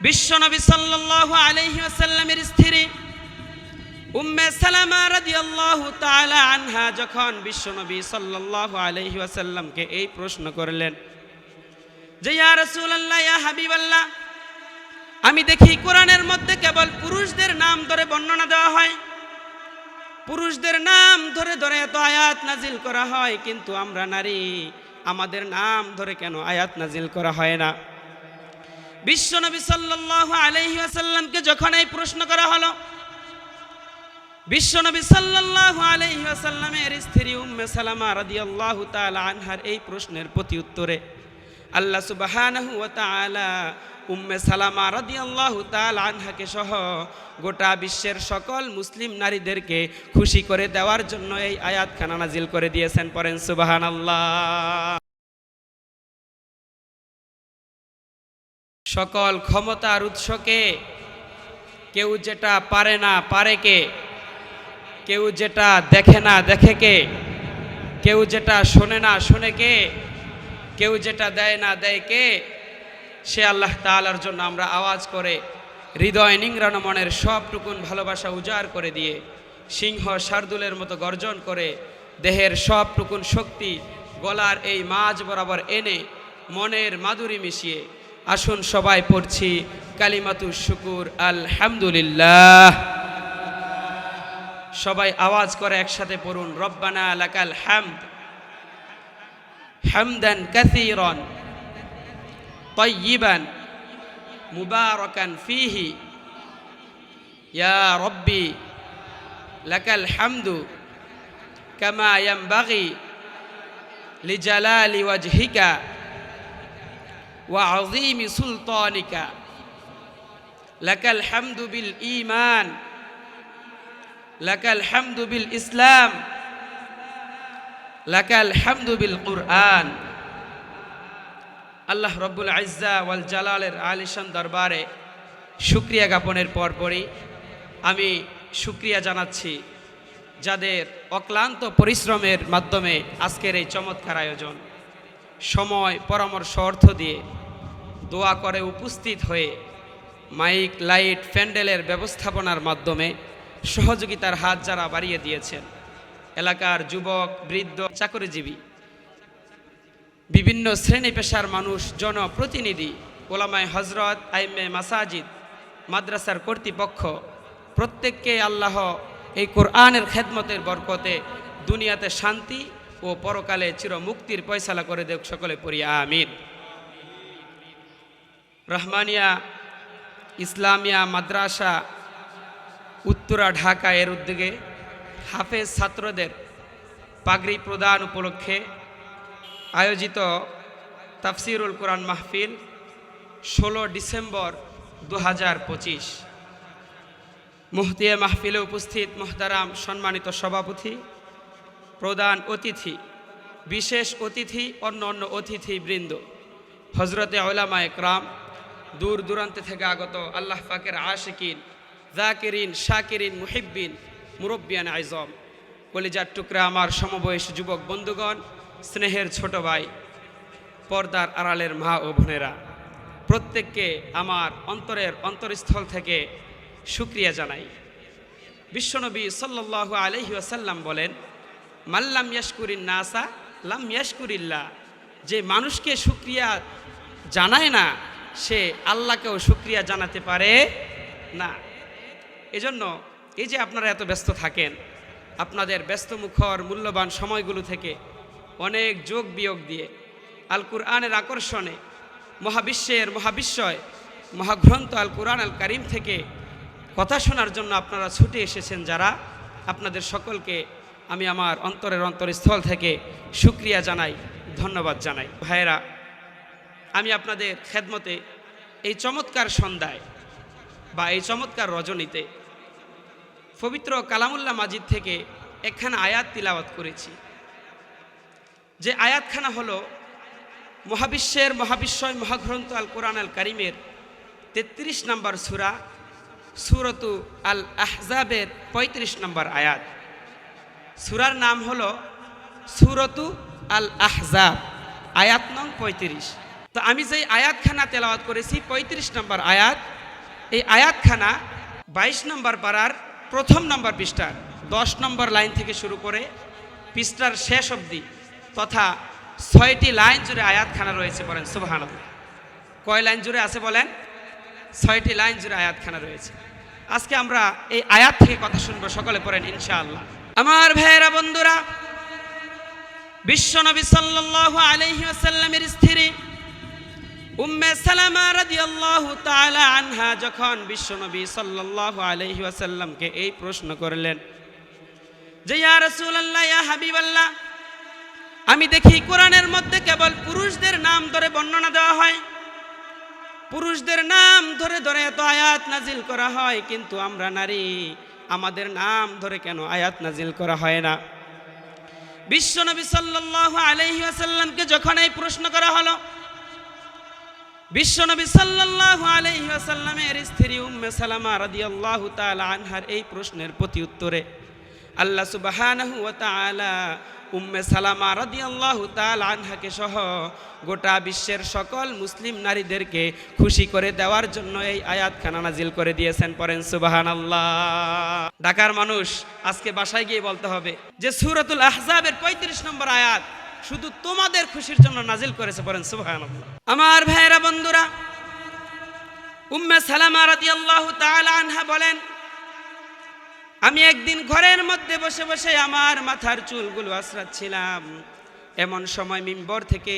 বিশ্বনবী সাল্লাল্লাহু আলাইহি ওয়াসাল্লামের স্ত্রী উম্মে সালামা রাদিয়াল্লাহু তাআলা আনহা যখন বিশ্বনবী সাল্লাল্লাহু আলাইহি ওয়াসাল্লামকে এই প্রশ্ন করলেন যে ইয়া রাসূলুল্লাহ, ইয়া হাবিবাল্লাহ, আমি দেখি কোরআনের মধ্যে কেবল পুরুষদের নাম ধরে বর্ণনা দেওয়া হয়, পুরুষদের নাম ধরে ধরে এত আয়াত নাজিল করা হয়, কিন্তু আমরা নারী, আমাদের নাম ধরে কেন আয়াত নাজিল করা হয় না? বিশ্বনবী সাল্লাল্লাহু আলাইহি ওয়াসাল্লামকে যখন এই প্রশ্ন করা হলো, বিশ্বনবী সাল্লাল্লাহু আলাইহি ওয়াসাল্লামের স্ত্রী উম্মে সালামা রাদিয়াল্লাহু তাআলা আনহার এই প্রশ্নের প্রতি উত্তরে আল্লাহ সুবহানাহু ওয়া তাআলা উম্মে সালামা রাদিয়াল্লাহু তাআলা আনহাকে সহ গোটা বিশ্বের সকল মুসলিম নারীদেরকে খুশি করে দেওয়ার জন্য এই আয়াতখানা নাজিল করে দিয়েছেন। পড়েন সুবহানাল্লাহ। সকল ক্ষমতার উৎসকে, কেউ যেটা পারে না পারে কে, কেউ যেটা দেখে না দেখে কে, কেউ যেটা শোনে না শোনে কে, কেউ যেটা দেয় না দেয় কে? সে আল্লাহ তাআলার জন্য আমরা আওয়াজ করে হৃদয় নিংড়ানো মনের সবটুকুন ভালোবাসা উজাড় করে দিয়ে সিংহ শার্দুলের মতো গর্জন করে দেহের সবটুকুন শক্তি গলার এই মাঝ বরাবর এনে মনের মাধুরী মিশিয়ে আসুন সবাই পড়ছি কালিমাতুশ শুকুর আলহামদুলিল্লাহ। সবাই আওয়াজ করে একসাথে পড়ুন, রব্বানা লাকাল হামদ হামদান কাসীরান তাইয়িবান মুবারাকান ফীহি ইয়া রব্বি লাকাল হামদু কামা ইয়ানবাগি লিজালালি ওয়াজহিকা ওয়া আযীমি সুলতানিকা লাকাল হামদু বিল ঈমান লাকাল হামদু বিল ইসলাম লাকাল হামদু বিল কুরআন। আল্লাহ রব্বুল ইজ্জা ওয়াল জালালের আলিশান দরবারে শুকরিয়া জ্ঞাপনের পরপরই আমি শুকরিয়া জানাচ্ছি যাদের অক্লান্ত পরিশ্রমের মাধ্যমে আজকের এই চমৎকার আয়োজন, সময় পরামর্শ অর্থ দিয়ে দোয়া করে উপস্থিত হয়ে মাইক লাইট প্যান্ডেলের ব্যবস্থাপনার মাধ্যমে সহযোগিতার হাত যারা বাড়িয়ে দিয়েছেন, এলাকার যুবক বৃদ্ধ চাকরিজীবী বিভিন্ন শ্রেণী পেশার মানুষ, জনপ্রতিনিধি, ওলামায়ে হজরত, আইমে মাসাজিদ, মাদ্রাসার কর্তৃপক্ষ, প্রত্যেককে আল্লাহ এই কোরআনের খেদমতের বরকতে দুনিয়াতে শান্তি ও পরকালে চির মুক্তির ফয়সালা করে দেখ। সকলে পড়ি আমিন। রহমানিয়া ইসলামিয়া মাদ্রাসা উত্তরা ঢাকা এর উদ্যোগে হাফেজ ছাত্রদের পাগড়ি প্রদান উপলক্ষে আয়োজিত তাফসিরুল কোরআন মাহফিল 16 ডিসেম্বর 2025। মুহতিয়া মাহফিলে উপস্থিত মোহতারাম সম্মানিত সভাপতি, প্রধান অতিথি, বিশেষ অতিথি, অন্য অতিথি বৃন্দ, হজরতে উলামায়ে একরাম, দূর দূরান্ত থেকে আগত আল্লাহ পাকের আশিকিন, জাকিরিন, শাকিরিন, মুহিব্বিন, মুরব্বিয়ান আইজম, কলিজার টুকরা আমার সমবয়সী যুবক বন্ধুগণ, স্নেহের ছোট ভাই, পর্দার আড়ালের মা ও বোনেরা, প্রত্যেককে আমার অন্তরের অন্তরস্থল থেকে শুকরিয়া জানাই। বিশ্বনবী সাল্লাল্লাহু আলাইহি ওয়াসাল্লাম বলেন, মাল্লাম ইয়াশকুরিন নাসা লাম ইয়াশকুরিল্লাহ, যে মানুষকে শুকরিয়া জানায় না সে আল্লাহকেও শুকরিয়া জানাতে পারে না। এজন্য এই যে আপনারা এত ব্যস্ত থাকেন, আপনাদের ব্যস্তমুখর মূল্যবান সময়গুলো থেকে অনেক যোগ বিয়োগ দিয়ে আল কুরআনের আকর্ষণে মহাবিশ্বের মহাবিশ্বয় মহাগ্রন্থ আল কুরআন আল কারিম থেকে কথা শোনার জন্য আপনারা ছুটে এসেছেন, যারা আপনাদের সকলকে আমি আমার অন্তরের অন্তরস্থল থেকে শুকরিয়া জানাই, ধন্যবাদ জানাই। ভাইয়েরা, আমি আপনাদের খেদমতে এই চমৎকার সন্ধ্যায় বা এই চমৎকার রজনীতে পবিত্র কালামুল্লাহ মাজিদ থেকে একখানা আয়াত তিলাওয়াত করেছি। যে আয়াতখানা হলো মহাবিশ্বের মহাবিশ্বয় মহাগ্রন্থ আল কোরআন আল কারিমের 33 নম্বর সূরা, সূরাতু আল আহজাবের 35 নম্বর আয়াত। সূরার নাম হলো সূরাতু আল আহজাব, আয়াত নং 35। তো আমি যেই আয়াতখানা তেলাওয়াত করেছি ৩৫ নম্বর আয়াত, এই আয়াতখানা ২২ নম্বর পারার প্রথম নম্বর পৃষ্ঠার ১০ নম্বর লাইন থেকে শুরু করে পৃষ্ঠার শেষ অবধি তথা ৬টি লাইন জুড়ে আয়াতখানা রয়েছে। বলেন সুবহানাল্লাহ। কয় লাইন জুড়ে আছে বলেন? ৬টি লাইন জুড়ে আয়াতখানা রয়েছে। আজকে আমরা এই আয়াত থেকে কথা শুনবো, সকলে পড়েন ইনশাআল্লাহ। আমার ভাইয়েরা বন্ধুরা, বিশ্বনবী সাল্লাল্লাহু আলাইহি ওয়াসাল্লামের স্ত্রী উম্মে সালামা রাদিয়াল্লাহু তাআলা আনহা যখন বিশ্বনবী সাল্লাল্লাহু আলাইহি ওয়াসাল্লামকে এই প্রশ্ন করলেন যে ইয়া রাসূলুল্লাহ, ইয়া হাবিবাল্লাহ, আমি দেখি কোরআনের মধ্যে কেবল পুরুষদের নাম ধরে বর্ণনা দেওয়া হয়, পুরুষদের নাম ধরে ধরে এত আয়াত নাজিল করা হয়, কিন্তু আমরা নারী, আমাদের নাম ধরে কেন আয়াত নাজিল করা হয় না? বিশ্বনবী সাল্লাল্লাহু আলাইহি ওয়াসাল্লামকে যখন এই প্রশ্ন করা হলো, বিশ্বনবী সাল্লাল্লাহু আলাইহি ওয়াসাল্লামের স্ত্রী উম্মে সালামা রাদিয়াল্লাহু তাআলা আনহার এই প্রশ্নের প্রতি উত্তরে আল্লাহ সুবহানাহু ওয়া তাআলা উম্মে সালামা রাদিয়াল্লাহু তাআলা আনহাকে সহ গোটা বিশ্বের সকল মুসলিম নারীদেরকে খুশি করে দেওয়ার জন্য এই আয়াতখানা নাজিল করে দিয়েছেন। পড়েন সুবহানাল্লাহ। ঢাকার মানুষ আজকে বাসায় গিয়ে বলতে হবে যে সূরাতুল আহজাবের ৩৫ নম্বর আয়াত শুধু তোমাদের খুশির জন্য নাজিল করেছে। পড়েন সুবহানাল্লাহ। আমার ভাইয়েরা বন্ধুরা, উম্মে সালামা রাদিয়াল্লাহু তাআলা আনহা বলেন, আমি একদিন ঘরের মধ্যে বসে বসে আমার মাথার চুলগুলো আঁচড়াচ্ছিলাম, এমন সময় মিম্বর থেকে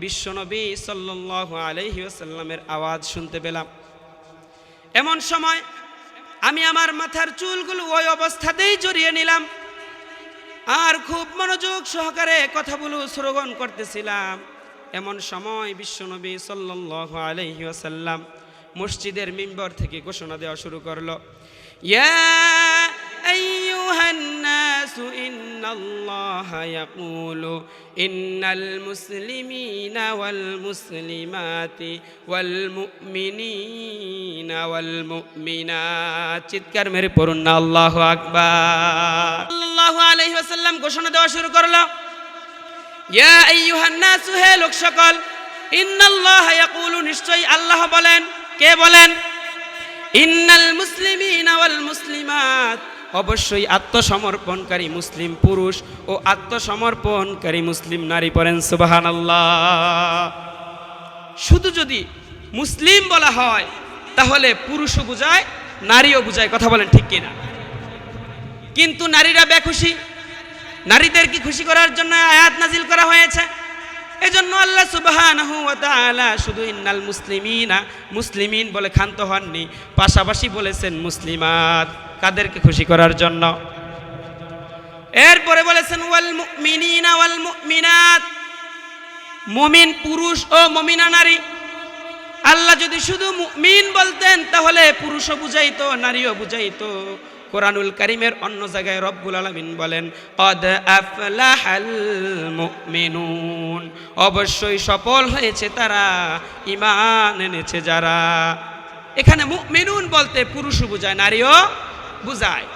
বিশ্বনবী সাল্লাল্লাহু আলাইহি ওয়াসাল্লামের আওয়াজ শুনতে পেলাম। এমন সময় আমি আমার মাথার চুলগুলো ওই অবস্থাতেই জড়িয়ে নিলাম আর খুব মনোযোগ সহকারে কথাগুলো শ্রবণ করতেছিলাম। এমন সময় বিশ্বনবী সাল্লাল্লাহু আলাইহি ওয়াসাল্লাম মসজিদের মিম্বর থেকে ঘোষণা দেওয়া শুরু করলো, ইয়া আইয়ুহান নাসু ইন্নাল্লাহা ইয়াকুলু ইন্নাল মুসলিমিনা ওয়াল মুসলিমাতি ওয়াল মুমিনিনা ওয়াল মুমিনাত। চিৎকার মেরে পড়ুন না আল্লাহু আকবার। সাল্লাল্লাহু আলাইহি ওয়াসাল্লাম ঘোষণা দেওয়া শুরু করলো, ইয়া আইয়ুহান নাসু, হে লোক সকল, ইন্নাল্লাহা ইয়াকুলু, নিশ্চয়ই আল্লাহ বলেন। কে বলেন? ইন্নাল মুসলিমিনা ওয়াল মুসলিমাত, অবশ্যই আত্মসমর্পণকারী মুসলিম পুরুষ ও আত্মসমর্পণকারী মুসলিম নারী। পড়েন সুবহানাল্লাহ। শুধু যদি মুসলিম বলা হয় তাহলে পুরুষও বুঝায়, নারীও বুঝায়। কথা বলেন ঠিক কিনা? কিন্তু নারীরা বেখুশি, নারীদেরকে খুশি করার জন্য আয়াত নাজিল করা হয়েছে। এজন্য আল্লাহ সুবহানাহু ওয়া তাআলা শুধু ইন্নাল মুসলিমিনা, মুসলিমিন বলে ক্ষান্ত হননি, পাশাপাশি বলেছেন মুসলিমাত, কাদেরকে খুশি করার জন্য। এরপরে বলেছেন ওয়াল মুমিনিনা ওয়াল মুমিনাত, মুমিন পুরুষ ও মুমিনা নারী। আল্লাহ যদি শুধু মুমিন বলতেন তাহলে পুরুষও বুঝাইতো, নারীও বুঝাইতো। কোরআনুল কারীমের অন্য জায়গায় রব্বুল আলামিন বলেন, ক্বাদ আফলাহাল মুমিনুন, অবশ্যই সফল হয়েছে তারা, ঈমান এনেছে যারা। এখানে মুমিনুন বলতে পুরুষও বুঝায়, নারীও বুঝায়।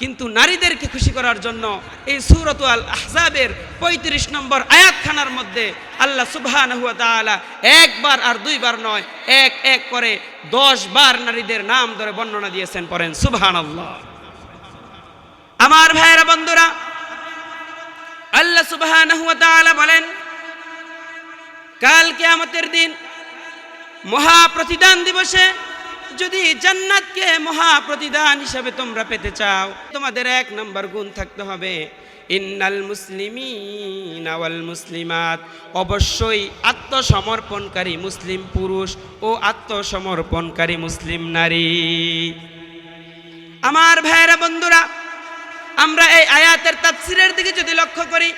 কিন্তু নারীদেরকে খুশি করার জন্য এই সূরাতুল আহজাবের ৩৫ নম্বর আয়াতখানার মধ্যে আল্লাহ সুবহানাহু ওয়া তাআলা একবার আর দুইবার নয়, এক এক করে 10 বার নারীদের নাম ধরে বর্ণনা দিয়েছেন। পড়েন সুবহানাল্লাহ। আমার ভাইয়েরা বন্ধুরা, আল্লাহ সুবহানাহু ওয়া তাআলা বলেন, কাল কিয়ামতের দিন মহা প্রতিদান দিবসে যদি জান্নাতকে মহা প্রতিদান হিসেবে তোমরা পেতে চাও, তোমাদের 1 নম্বর গুণ থাকতে হবে ইন্নাল মুসলিমিনা ওয়াল মুসলিমাত, অবশ্যই আত্মসমর্পণকারী মুসলিম পুরুষ ও আত্মসমর্পণকারী মুসলিম নারী। আমার ভাইয়েরা বন্ধুরা, আমরা এই আয়াতের তাফসীরের দিকে যদি লক্ষ্য করি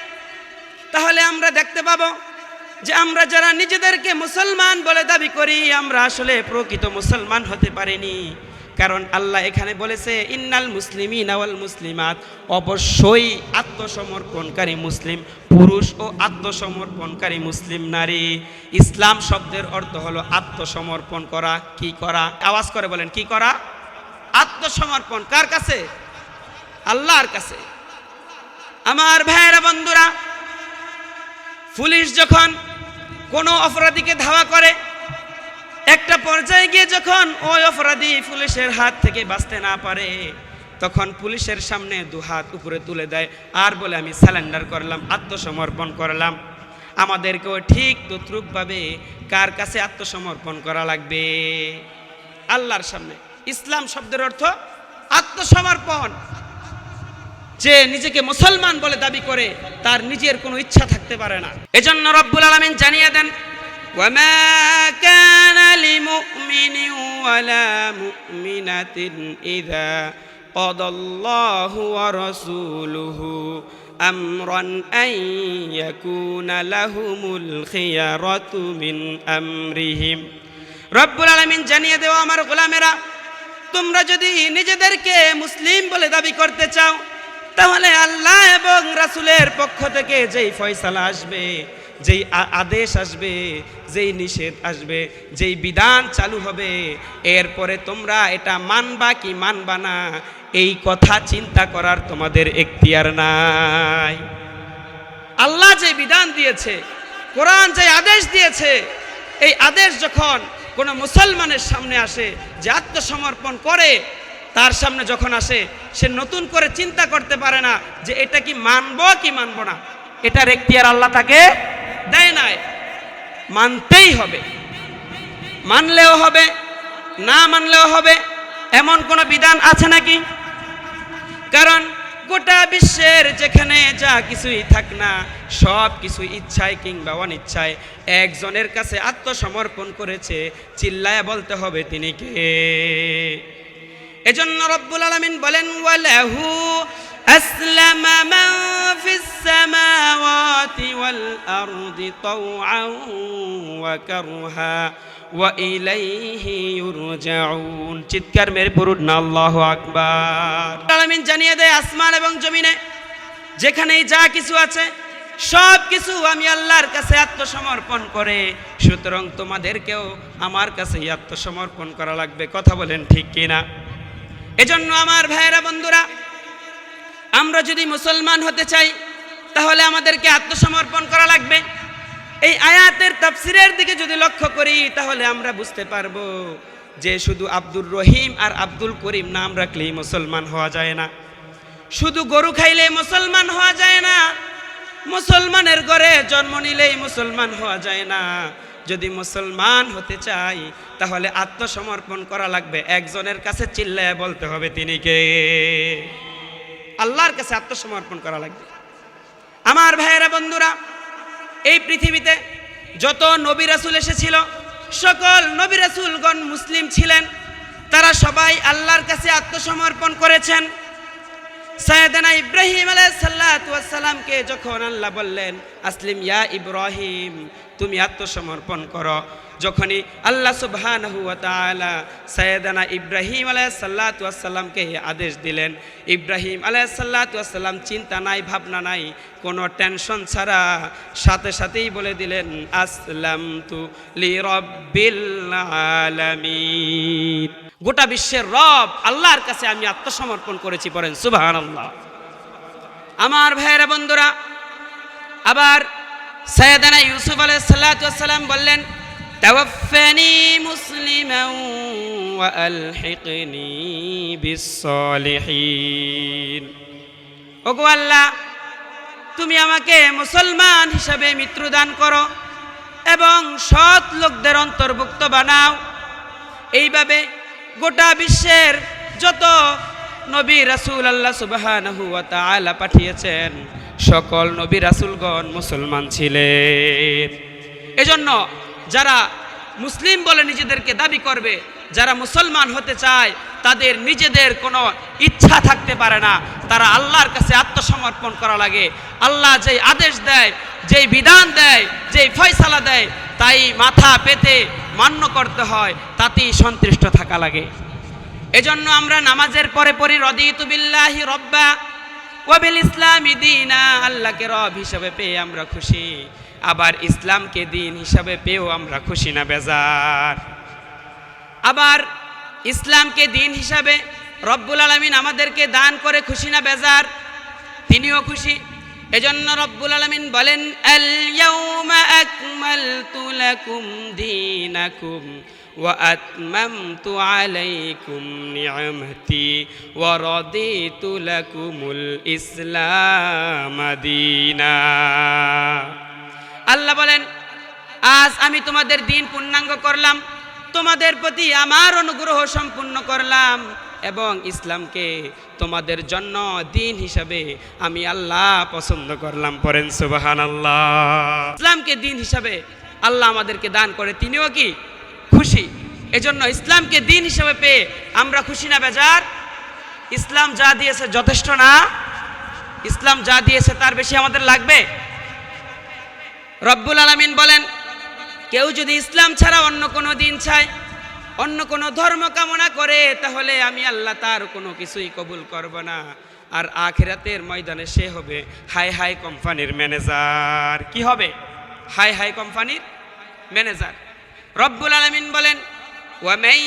তাহলে আমরা দেখতে পাবো যে আমরা যারা নিজেদেরকে মুসলমান বলে দাবি করি, আমরা আসলে প্রকৃত মুসলমান হতে পারিনি। কারণ আল্লাহ এখানে বলেছে ইন্নাল মুসলিমিনা ওয়াল মুসলিমাত, অবশ্যই আত্মসমর্পণকারী মুসলিম পুরুষ ও আত্মসমর্পণকারী মুসলিম নারী। ইসলাম শব্দের অর্থ হলো আত্মসমর্পণ করা। কি করা? আওয়াজ করে বলেন, কি করা? আত্মসমর্পণ। কার কাছে? আল্লাহর কাছে। আমার ভাইয়েরা বন্ধুরা, পুলিশ যখন কোনো অপরাধীকে ধাওয়া করে, একটা পর্যায়ে গিয়ে যখন ওই অপরাধী পুলিশের হাত থেকে বাঁচতে না পারে, তখন পুলিশের সামনে দুহাত উপরে তুলে দেয় আর বলে আমি সারেন্ডার করলাম, আত্মসমর্পণ করলাম। আমাদেরকেও ঠিক তদ্রূপভাবে কার কাছে আত্মসমর্পণ করা লাগবে? আল্লাহর সামনে। ইসলাম শব্দের অর্থ আত্মসমর্পণ। যে নিজেকে মুসলমান বলে দাবি করে তার নিজের কোনো ইচ্ছা থাকতে পারে না। এজন্য রব্বুল আলামিন জানিয়ে দেন, ওয়ামা কানা লিমুমিনিন ওয়ালা মুমিনাতিন ইযা ক্বাদাল্লাহু ওয়া রাসূলুহু আমরান আন ইয়াকুনা লাহুমুল খিয়ারাতু মিন আমরিহিম। রব্বুল আলামিন জানিয়ে দেও আমার গোলামেরা, তোমরা যদি নিজেদেরকে মুসলিম বলে দাবি করতে চাও, তাহলে আল্লাহ এবং রাসূলের পক্ষ থেকে যেই ফয়সালা আসবে, যেই আদেশ আসবে, যেই নিষেধ আসবে, যেই বিধান চালু হবে, এরপরে তোমরা এটা মানবা কি মানবা না এই কথা চিন্তা করার তোমাদের এখতিয়ার নাই। আল্লাহ যে বিধান দিয়েছে, কোরআন যে আদেশ দিয়েছে, এই আদেশ যখন কোনো মুসলমানের সামনে আসে যে আত্মসমর্পণ করে, তার সামনে যখন আসে, সে নতুন করে চিন্তা করতে পারে না যে এটা কি মানবো কি মানবো না। এটার এখতিয়ার আল্লাহ তাকে দেয় নাই। মানতেই হবে, মানলেও হবে, না মানলেও হবে, এমন কোনো বিধান আছে নাকি? কারণ গোটা বিশ্বের যেখানে যা কিছুই থাক না, সব কিছু ইচ্ছায় কিংবা অনিচ্ছায় একজনের কাছে আত্মসমর্পণ করেছে, চিল্লায় বলতে হবে তিনি কে। এজন্য রব্বুল আলামিন বলেন, ওয়ালাহু আসলামা মান ফিস সামাওয়াতি ওয়াল আরদি তাওআন ওয়া কারহা ওয়া ইলাইহি ইউরজাউন। চিৎকার মেরে পড়ুন না আল্লাহু আকবার। আলামিন জানিয়ে দেয়, আসমান এবং জমিনে যেখানেই যা কিছু আছে সব কিছু আমি আল্লাহর কাছে আত্মসমর্পণ করে, সুতরাং তোমাদেরকেও আমার কাছে আত্মসমর্পণ করা লাগবে। কথা বলেন ঠিক কিনা? এজন্য আমার ভাইয়েরা, বন্ধুরা, আমরা যদি মুসলমান হতে চাই তাহলে আমাদেরকে আত্মসমর্পণ করা লাগবে। এই আয়াতের তাফসীরের দিকে যদি লক্ষ্য করি তাহলে আমরা বুঝতে পারবো যে শুধু আব্দুর রহিম আর আব্দুল করিম নাম রাখলেই মুসলমান হওয়া যায় না, শুধু গরু খাইলে মুসলমান হওয়া যায় না, মুসলমানের ঘরে জন্ম নিলেই মুসলমান হওয়া যায় না। যদি মুসলমান হতে চাই তাহলে আত্মসমর্পণ করা লাগবে। একজনের কাছে চিল্লায় বলতে হবে তিনি কে? আল্লাহর কাছে আত্মসমর্পণ করা লাগবে। আমার ভাইয়েরা, বন্ধুরা, এই পৃথিবীতে যত নবী রাসূল এসেছিল, সকল নবী রাসূলগণ মুসলিম ছিলেন। তারা সবাই আল্লাহর কাছে আত্মসমর্পণ করেছেন। সাইয়েদনা ইব্রাহিম আলাইহিস সালাতু ওয়াস সালামকে যখন আল্লাহ বললেন, আসলিম ইয়া ইব্রাহিম, তুমি আত্মসমর্পণ করো, যখনই আল্লাহ সুবহানাহু ওয়া তাআলা সাইয়েদনা ইব্রাহিম আলাইহিস সালাতু ওয়াস সালামকে আদেশ দিলেন, ইব্রাহিম আলাইহিস সালাতু ওয়াস সালাম চিন্তা নাই, ভাবনা নাই, কোনো টেনশন ছাড়া সাথে সাথেই বলে দিলেন, আসলামতু লিরাব্বিল আলামিন। গোটা বিশ্বের রব আল্লাহর কাছে আমি আত্মসমর্পণ করেছি। পড়েন সুবহানাল্লাহ। আমার ভাইয়েরা, বন্ধুরা, আবার সাইয়েদনা ইউসুফ আলাইহিস সালাতু ওয়াস সালাম বললেন, তাওয়াফফানি মুসলিমান ওয়া আলহিকনি বিস সালিহিন। ওগো আল্লাহ, তুমি আমাকে মুসলমান হিসাবে মৃত্যু দান করো এবং সৎ লোকদের অন্তর্ভুক্ত বানাও। এইভাবে গোটা বিশ্বের যত নবী রাসূল আল্লাহ সুবহানাহু ওয়া তাআলা পাঠিয়েছেন, সকল নবী রাসূলগণ মুসলমান ছিলেন। এজন্য যারা মুসলিম বলে নিজেদেরকে দাবি করবে, যারা মুসলমান হতে চায়, তাদের নিজেদের কোনো ইচ্ছা থাকতে পারে না। তারা আল্লাহর কাছে আত্মসমর্পণ করা লাগে। আল্লাহ যেই আদেশ দেয়, যেই বিধান দেয়, যেই ফয়সালা দেয়, তাই মাথা পেতে মান্য করতে হয়, তাতেই সন্তুষ্ট থাকা লাগে। এজন্য আমরা নামাজের পরে পড়ি, রদিতু বিল্লাহি রব্বা ওয়া বিল ইসলামি দীনা। আল্লাহকে রব হিসাবে পেয়ে আমরা খুশি, আবার ইসলামকে দিন হিসাবে পেয়েও আমরা খুশি না বেজার। আবার ইসলামকে দিন হিসাবে রব্বুল আলামিন আমাদেরকে দান করে খুশি না বেজার? তিনিও খুশি। এজন্য রব্বুল আলামিন বলেন, আল ইয়াউমা আকমালতু লাকুম দীনাকুম ওয়া আতমামতু আলাইকুম নি'মাতি ওয়া রাদিতু লাকুমুল ইসলাম দীনা। আল্লাহ বলেন, আজ আমি তোমাদের দিন পূর্ণাঙ্গ করলাম, তোমাদের প্রতি আমার অনুগ্রহ সম্পূর্ণ করলাম এবং ইসলামকে তোমাদের জন্য দিন হিসাবে আমি আল্লাহ পছন্দ করলাম। পড়েন সুবহানাল্লাহ। ইসলামকে দিন হিসাবে আল্লাহ আমাদেরকে দান করে, তিনিও কি খুশি। এজন্য ইসলামকে দিন হিসাবে পেয়ে আমরা খুশি না বেজার? ইসলাম যা দিয়েছে যথেষ্ট না? ইসলাম যা দিয়েছে তার বেশি আমাদের লাগবে? রব্বুল আলামিন বলেন, কেউ যদি ইসলাম ছাড়া অন্য কোনো দিন চায়, অন্য কোনো ধর্ম কামনা করে, তাহলে আমি আল্লাহ তার কোনো কিছুই কবুল করব না। আর আখিরাতের ময়দানে সে হবে হাই হাই কোম্পানির ম্যানেজার। কি হবে? হাই হাই কোম্পানির ম্যানেজার। রব্বুল আলামিন বলেন, ওয়ামান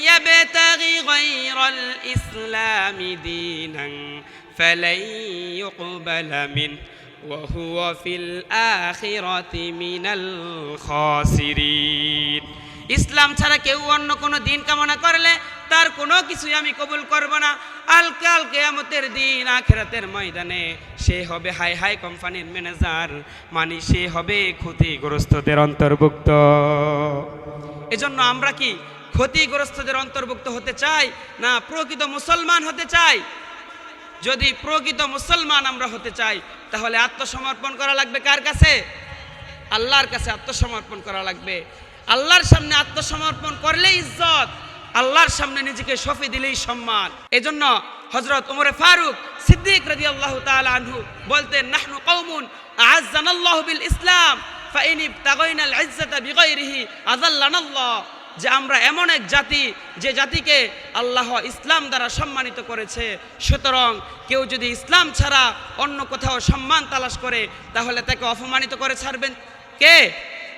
ইয়াবতাগি গায়রাল ইসলামি দীনান ফালাই ইউকবালা মিন ওয়া হুয়া ফিল আখিরাতি মিনাল খাসিরিন। ইসলাম ছাড়া কেউ অন্য কোনো দিন কামনা করলে তার কোনো কিছুই আমি কবুল করব না। কাল কিয়ামতের দিন আখিরাতের ময়দানে সে হবে হাই হাই কোম্পানির ম্যানেজার, মানে সে হবে ক্ষতিগ্রস্তদের অন্তর্ভুক্ত। এজন্য আমরা কি ক্ষতিগ্রস্তদের অন্তর্ভুক্ত হতে চাই না প্রকৃত মুসলমান হতে চাই? যদি প্রকৃত মুসলমান আমরা হতে চাই তাহলে আত্মসমর্পণ করা লাগবে কার কাছে? আল্লাহর কাছে আত্মসমর্পণ করা লাগবে। আল্লাহর সামনে আত্মসমর্পণ করলেই ইজ্জত, আল্লাহর সামনে নিজেকে সঁপে দিলেই সম্মান। এজন্য হযরত ওমর ফারুক সিদ্দিক রাদিয়াল্লাহু তাআলা আনহু বলতেন, নাহনু কওমুন আ'আজ্জানাল্লাহু বিল ইসলাম ফাইন ইবতাগাইনাল ইজ্জাতা বিগাইরিহি আযাল্লানাল্লাহ। যে আমরা এমন এক জাতি যে জাতিকে আল্লাহ ইসলাম দ্বারা সম্মানিত করেছে, সুতরাং কেউ যদি ইসলাম ছাড়া অন্য কোথাও সম্মান তালাশ করে তাহলে তাকে অপমানিত করে ছাড়বেন কে?